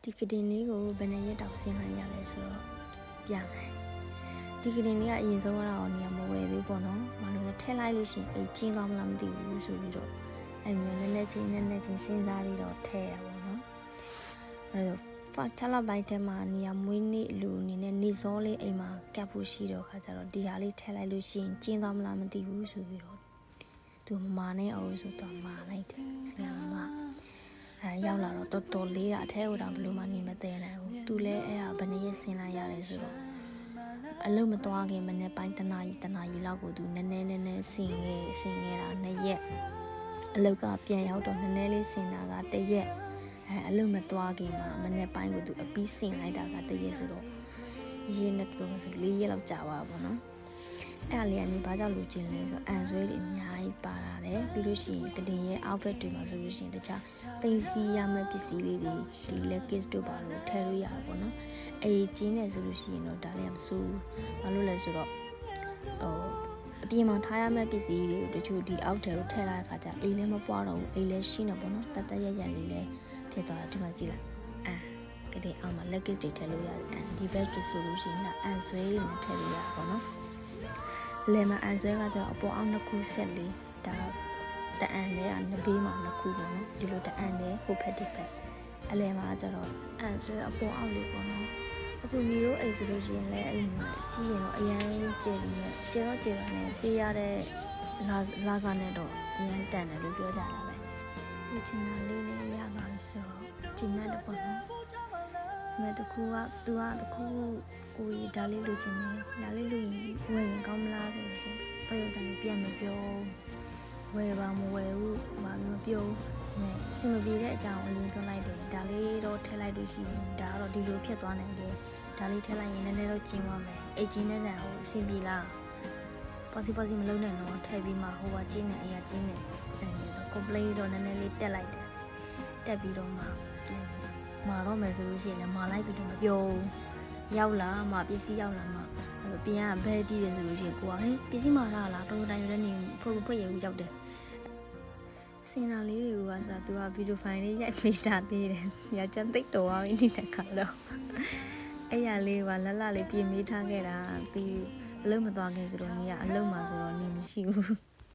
ဒီကတင်လေးကိုဘယ်နဲ့ရက်တောက်ဆင်းလိုက်ရလဲဆိုတော့ပြမယ်ဒီကတင်လေးကအရင်ဆုံးကတော့နေရာမဝယ်သေးပေါ့နော်မလို့ထည့်လိုက်လို့ရှိရင်အိတ်ချင်းကောင်းမလားမသိဘူးဆိုပြီးတော့အဲ့မျိုးနည်းနည်းချင်းစဉ်းစားပြီးတော့ထည့်ရပါတော့အဲ့တော့ချလာဘိုက်ထဲမှာနေရာမွေးနေ့လူအနေနဲ့နေစောလေးအိမ်မှာကပ်ဖို့ရှိတော့ခါကျတော့ဒီဟာလေးထည့်လိုက်လို့ရှိရင်ကျင်းသွားမလားမသိဘူးဆိုပြီးတော့သူမမာနဲ့အောင်ဆိုတော့မာလိုက်တယ်ဆရာမရောက်လာတော့တော်တော်လေးတာအထဲဟိုတောင်ဘလို့မှနေမသိနိုင်ဘူးသူလည်းအဲ့ဟာဘယ်နည်းဆင်းလိုက်ရတယ်ဆိုတော့အလုံးမသွားခင်မနေ့ပိုင်းတနာရီလောက်ကိုသူနည်းနည်းဆင်းခဲ့တာ2ရက်အလုတ်ကပြန်ရောက်တော့နည်းနည်းလေးဆင်းတာက1ရက်အလုံးမသွားခင်မှာမနေ့ပိုင်းကိုသူအပီးဆင်းလိုက်တာက1ရက်ဆိုတော့ရေးနဲ့တော့ဆို4ရက်လောက်ကြာသွားပါဘောနော်အဲ့လေးကနေဘာကြောင့်လူချင်းလဲဆိုတော့အန်ဆွဲတွေအများကြီးပါလာတယ်ပြီးလို့ရှိရင်ကတင်ရဲ့ outfit တွေမှာဆိုလို့ရှိရင်တခြားသိမ်းစီရမယ့်ပစ္စည်းလေးတွေဒီ leggings တို့ပါလို့ထည့်လို့ရတာပေါ့နော်အေးကျင်းနေဆိုလို့ရှိရင်တော့ဒါလေးကမစိုးဘူးဘာလို့လဲဆိုတော့အပြင်မှာထားရမယ့်ပစ္စည်းတွေတချို့ဒီအောက်ထဲကိုထည့်လိုက်တဲ့ခါကျအိမ်လည်းမပွားတော့ဘူးအိမ်လည်းရှင်းနေပေါ့နော်တတ်ရလေးလည်းဖြစ်သွားတာဒီမှာကြည့်လိုက်ကတင်အောက်မှာ leggings တွေထည့်လို့ရတယ်ဒီ bag တွေဆိုလို့ရှိရင်အန်ဆွဲတွေနဲ့ထည့်လို့ရတာပေါ့နော်လေမအန်ဆွဲကတော့အပေါ်အောင်နှစ်ခုဆက်လေးဒါတအန်လေးကနှစ်ဘေးမှာနှစ်ခုပေါ့နော်ဒီလိုတအန်လေးဟိုဖက်ဒီဖက်အလဲမှာကျတော့အန်ဆွဲအပေါ်အောင်လေးပေါ့နော်အခုညီတို့အိမ်ဆိုလို့ရှိရင်လည်းအဲ့လိုမျိုးကြီးရင်တော့အရန်ကျယ်ပြီးကျယ်တော့နဲ့ပေးရတဲ့လာကနဲ့တော့အရန်တန်တယ်လို့ပြောကြတာပဲဒီချင်တာလေးရပါပြီဆိုတော့ကျင်းတဲ့ပေါ့နော်မဲ့တခုကသူကတခုကိုကြီးဒါလေးလိုချင်တယ်ဒါလေးလိုရင်ဝယ်ရင်ကောင်းမလားဆိုလို့ရှိရင်တော့ရတိုင်းပြန်မပြောဝယ်ပါမဝယ်ဘူးဘာမှမပြောနဲ့အဆင်မပြေတဲ့အကြောင်းအရင်ပြောလိုက်တယ်ဒါလေးတော့ထည့်လိုက်လို့ရှိရင်ဒါကတော့ဒီလိုဖြစ်သွားနိုင်တယ်ဒါလေးထည့်လိုက်ရင်နည်းနည်းတော့ကျင်းသွားမယ်အိတ်ချင်းနဲ့ဟိုအဆင်ပြေလားpossible မလုံးနဲ့တော့ထည့်ပြီးမှဟိုကကျင်းနေအရာကျင်းနေဆို complaint တော့နည်းနည်းလေးတက်လိုက်တယ်တက်ပြီးတော့မှမာတော့မယ်ဆိုလို့ရှိရင်လည်းမာလိုက်ပြီးတော့မပြောရောက်လာမှပစ္စည်းရောက်လာမှအဲ့ပြန်ကဘဲကြည့်တယ်ဆိုလို့ရှိရင်ကိုကဟင်ပစ္စည်းမာလာလားတော်တိုင်းရတဲ့နေဖွင့်ရဦးရောက်တယ်စင်နာလေးတွေကစားသူကဗီဒီယိုဖိုင်လေးရိုက်ပေးတာသေးတယ်။ရကြမ်းသိတ်တော်အောင်ဒီတစ်ခါတော့အဲ့ရလေးကလလေးပြင်မေးထားခဲ့တာဒီအလုံးမသွားခင်ဆိုတော့နေကအလုံးမှာဆိုတော့နေမရှိဘူး